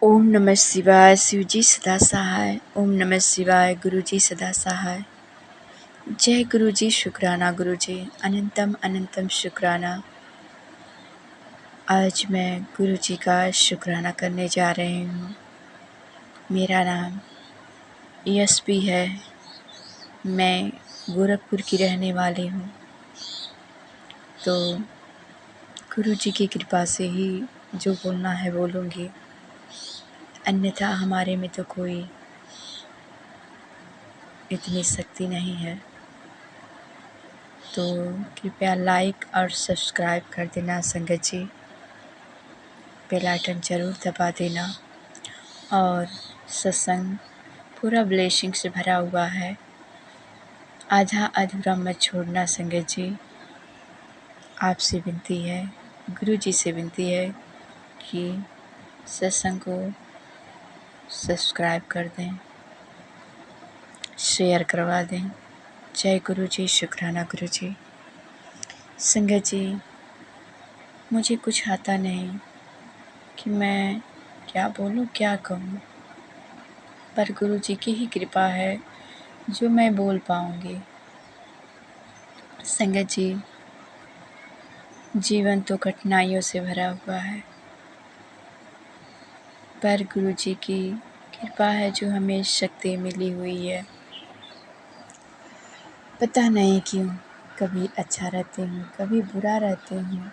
ओम नमः शिवाय। शिव जी सदा सहाय। ओम नमः शिवाय। गुरु जी सदा सहाय। जय गुरु जी। शुक्राना गुरु जी। अनंतम अनंतम शुक्राना। आज मैं गुरु जी का शुक्राना करने जा रही हूँ। मेरा नाम यशपी है। मैं गोरखपुर की रहने वाली हूँ। तो गुरु जी की कृपा से ही जो बोलना है बोलूँगी, अन्यथा हमारे में तो कोई इतनी शक्ति नहीं है। तो कृपया लाइक और सब्सक्राइब कर देना संगत जी। बेल आइकन ज़रूर दबा देना। और सत्संग पूरा ब्लेसिंग से भरा हुआ है, आधा अधूरा मत छोड़ना संगत जी। आपसे विनती है, गुरु जी से विनती है कि सत्संग को सब्सक्राइब कर दें, शेयर करवा दें। जय गुरु जी। शुक्राना गुरु जी। संगत जी, मुझे कुछ आता नहीं कि मैं क्या बोलूं क्या कहूं, पर गुरु जी की ही कृपा है जो मैं बोल पाऊंगी। संगत जी, जीवन तो कठिनाइयों से भरा हुआ है, पर गुरु जी की कृपा है जो हमें शक्ति मिली हुई है। पता नहीं क्यों कभी अच्छा रहती हूँ, कभी बुरा रहती हूँ,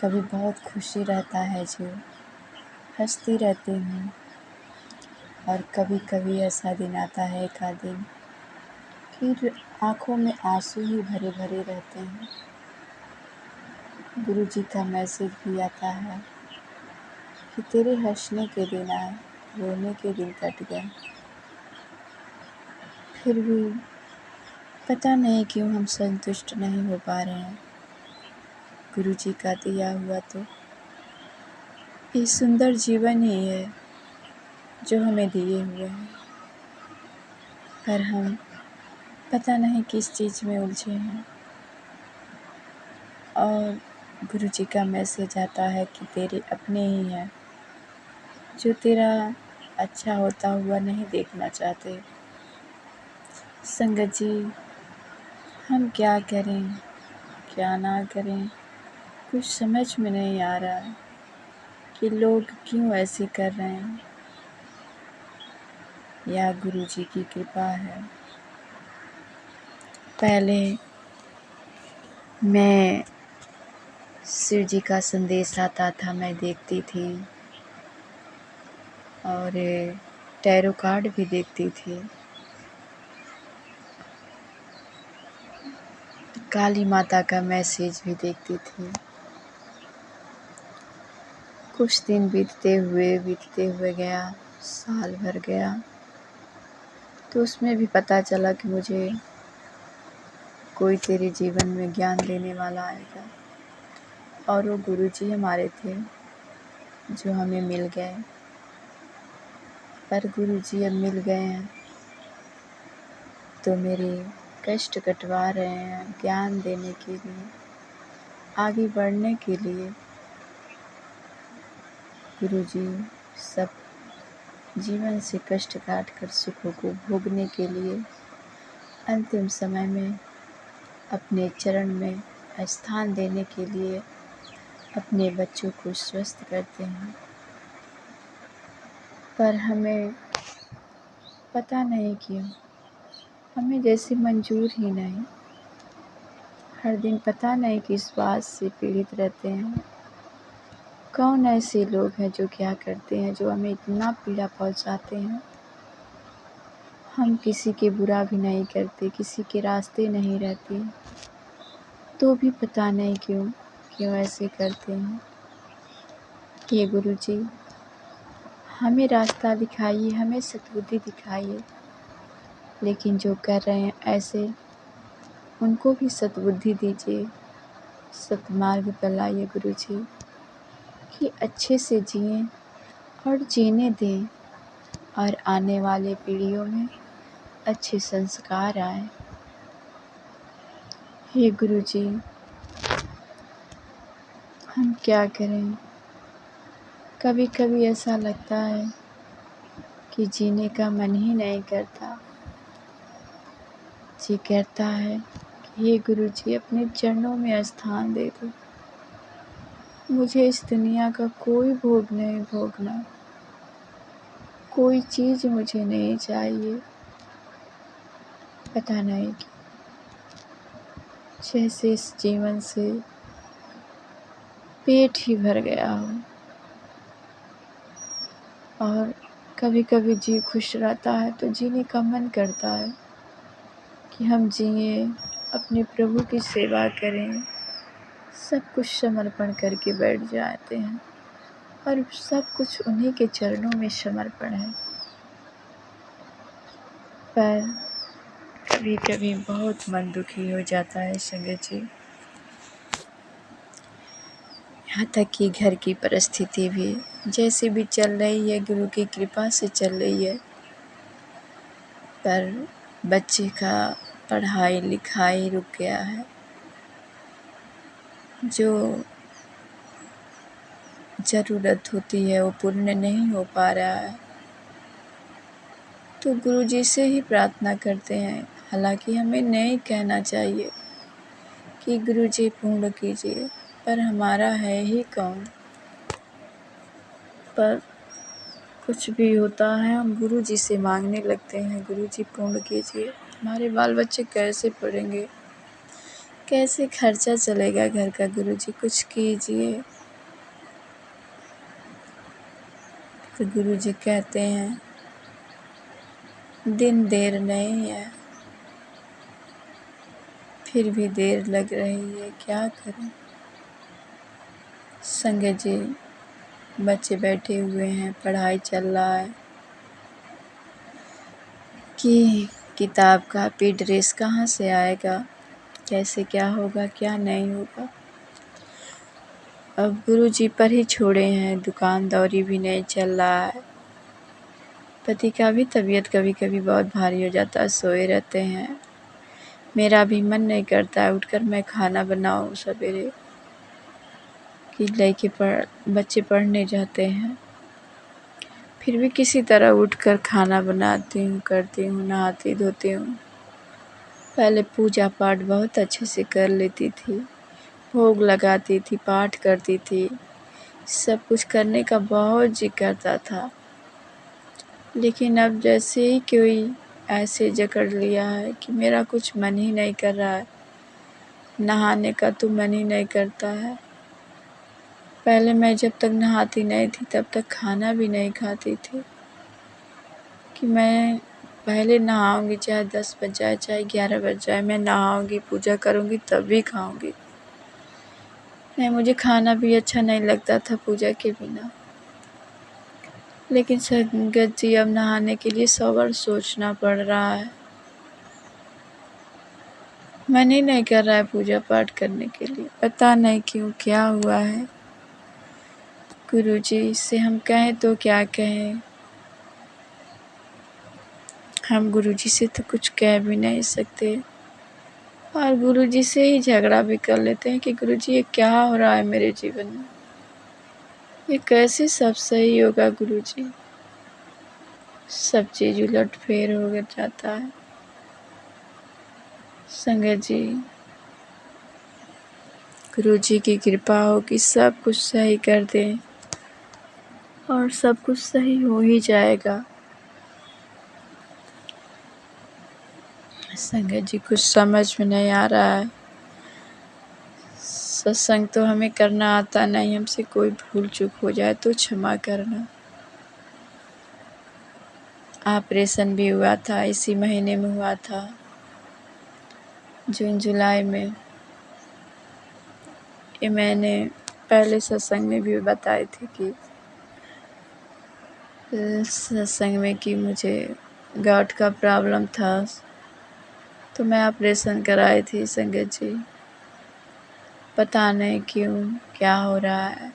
कभी बहुत खुशी रहता है जो हंसती रहती हूँ, और कभी कभी ऐसा दिन आता है एक आध दिन फिर आँखों में आंसू ही भरे भरे रहते हैं। गुरु जी का मैसेज भी आता है कि तेरे हंसने के दिन आए, रोने के दिन कट गए। फिर भी पता नहीं क्यों हम संतुष्ट नहीं हो पा रहे हैं। गुरु जी का दिया हुआ तो ये सुंदर जीवन ही है जो हमें दिए हुए हैं, पर हम पता नहीं किस चीज़ में उलझे हैं। और गुरु जी का मैसेज आता है कि तेरे अपने ही हैं जो तेरा अच्छा होता हुआ नहीं देखना चाहते। संगत जी, हम क्या करें क्या ना करें, कुछ समझ में नहीं आ रहा है कि लोग क्यों ऐसे कर रहे हैं, या गुरु जी की कृपा है। पहले मैं शिव जी का संदेश आता था, मैं देखती थी, और टैरो कार्ड भी देखती थी, काली माता का मैसेज भी देखती थी। कुछ दिन बीतते हुए गया, साल भर गया, तो उसमें भी पता चला कि मुझे कोई तेरे जीवन में ज्ञान देने वाला आएगा, और वो गुरु जी हमारे थे जो हमें मिल गए। पर गुरु जी अब मिल गए हैं तो मेरे कष्ट कटवा रहे हैं, ज्ञान देने के लिए, आगे बढ़ने के लिए। गुरु जी सब जीवन से कष्ट काट कर सुखों को भोगने के लिए अंतिम समय में अपने चरण में स्थान देने के लिए अपने बच्चों को स्वस्थ करते हैं। पर हमें पता नहीं क्यों हमें जैसे मंजूर ही नहीं। हर दिन पता नहीं किस बात से पीड़ित रहते हैं। कौन ऐसे लोग हैं जो क्या करते हैं जो हमें इतना पीड़ा पहुंचाते हैं। हम किसी के बुरा भी नहीं करते, किसी के रास्ते नहीं रहते, तो भी पता नहीं क्यों ऐसे करते हैं। ये गुरु जी हमें रास्ता दिखाइए, हमें सद्बुद्धि दिखाइए, लेकिन जो कर रहे हैं ऐसे उनको भी सद्बुद्धि दीजिए, सतमार्ग पर लाइए गुरु जी, कि अच्छे से जिएं और जीने दें, और आने वाले पीढ़ियों में अच्छे संस्कार आए। हे गुरु जी, हम क्या करें, कभी कभी ऐसा लगता है कि जीने का मन ही नहीं करता। जी कहता है कि हे गुरु जी, अपने चरणों में स्थान दे दो। मुझे इस दुनिया का कोई भोग नहीं भोगना, कोई चीज़ मुझे नहीं चाहिए। पता नहीं कि जैसे इस जीवन से पेट ही भर गया हो। और कभी कभी जी खुश रहता है तो जीने का मन करता है कि हम जिए, अपने प्रभु की सेवा करें, सब कुछ समर्पण करके बैठ जाते हैं और सब कुछ उन्हीं के चरणों में समर्पण है। पर कभी कभी बहुत मन दुखी हो जाता है संगत जी। यहाँ तक कि घर की परिस्थिति भी जैसे भी चल रही है, गुरु की कृपा से चल रही है, पर बच्चे का पढ़ाई लिखाई रुक गया है। जो ज़रूरत होती है वो पूर्ण नहीं हो पा रहा है, तो गुरु जी से ही प्रार्थना करते हैं। हालांकि हमें नहीं कहना चाहिए कि गुरु जी पूर्ण कीजिए, पर हमारा है ही कौन। पर कुछ भी होता है हम गुरु जी से मांगने लगते हैं, गुरु जी पूर्ण कीजिए। हमारे बाल बच्चे कैसे पढ़ेंगे, कैसे खर्चा चलेगा घर का, गुरु जी कुछ कीजिए। तो गुरु जी कहते हैं दिन देर नहीं है, फिर भी देर लग रही है, क्या करें। संगत जी, बच्चे बैठे हुए हैं, पढ़ाई चल रहा है कि किताब कापी ड्रेस कहाँ से आएगा, कैसे क्या होगा क्या नहीं होगा। अब गुरु जी पर ही छोड़े हैं, दुकानदारी भी नहीं चल रहा है। पति का भी तबीयत कभी कभी बहुत भारी हो जाता है, सोए रहते हैं। मेरा भी मन नहीं करता है उठकर मैं खाना बनाऊं सवेरे, कि बच्चे पढ़ने जाते हैं। फिर भी किसी तरह उठकर खाना बनाती हूँ, करती हूँ, नहाती धोती हूँ। पहले पूजा पाठ बहुत अच्छे से कर लेती थी, भोग लगाती थी, पाठ करती थी, सब कुछ करने का बहुत जी करता था। लेकिन अब जैसे ही कोई ऐसे जकड़ लिया है कि मेरा कुछ मन ही नहीं कर रहा है, नहाने का तो मन ही नहीं करता है। पहले मैं जब तक नहाती नहीं थी तब तक खाना भी नहीं खाती थी, कि मैं पहले नहाऊंगी, चाहे 10 बज जाए चाहे 11 बज जाए, मैं नहाऊंगी, पूजा करूंगी तभी खाऊंगी। नहीं, मुझे खाना भी अच्छा नहीं लगता था पूजा के बिना। लेकिन संगत जी, अब नहाने के लिए 100 बार सोचना पड़ रहा है, मन ही नहीं कर रहा है पूजा पाठ करने के लिए। पता नहीं क्यों, क्या हुआ है। गुरु जी से हम कहें तो क्या कहें, हम गुरु जी से तो कुछ कह भी नहीं सकते और गुरु जी से ही झगड़ा भी कर लेते हैं कि गुरु जी ये क्या हो रहा है मेरे जीवन में, ये कैसे सब सही होगा गुरु जी। सब चीज़ उलट फेर हो जाता है। संगत जी, गुरु जी की कृपा हो कि सब कुछ सही कर दें और सब कुछ सही हो ही जाएगा। संगत जी, कुछ समझ में नहीं आ रहा है। सत्संग तो हमें करना आता नहीं, हमसे कोई भूल चूक हो जाए तो क्षमा करना। ऑपरेशन भी हुआ था, इसी महीने में हुआ था, जून जुलाई में। ये मैंने पहले सत्संग में भी बताई थी कि सत्संग में कि मुझे गांठ का प्रॉब्लम था, तो मैं ऑपरेशन कराई थी। संगत जी, पता नहीं क्यों क्या हो रहा है,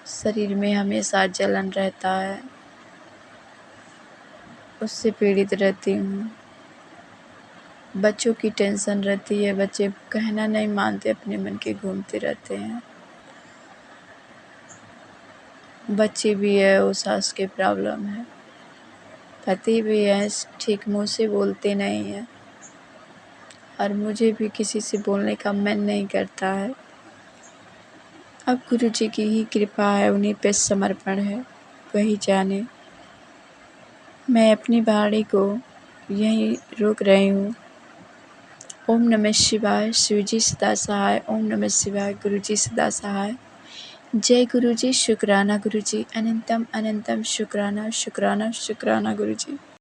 शरीर में हमेशा जलन रहता है, उससे पीड़ित रहती हूँ। बच्चों की टेंशन रहती है, बच्चे कहना नहीं मानते, अपने मन के घूमते रहते हैं। बच्चे भी है, वो सास की प्रॉब्लम है, पति भी है, ठीक मुँह से बोलते नहीं हैं और मुझे भी किसी से बोलने का मन नहीं करता है। अब गुरुजी की ही कृपा है, उन्हीं पे समर्पण है, वही जाने। मैं अपनी वाणी को यहीं रोक रही हूँ। ओम नमः शिवाय, शिवजी सदा सहाय। ओम नमः शिवाय, गुरुजी सदा सहाय। जय गुरुजी, शुक्राना गुरुजी, अनंतम अनंतम शुक्राना शुक्राना शुक्राना गुरुजी।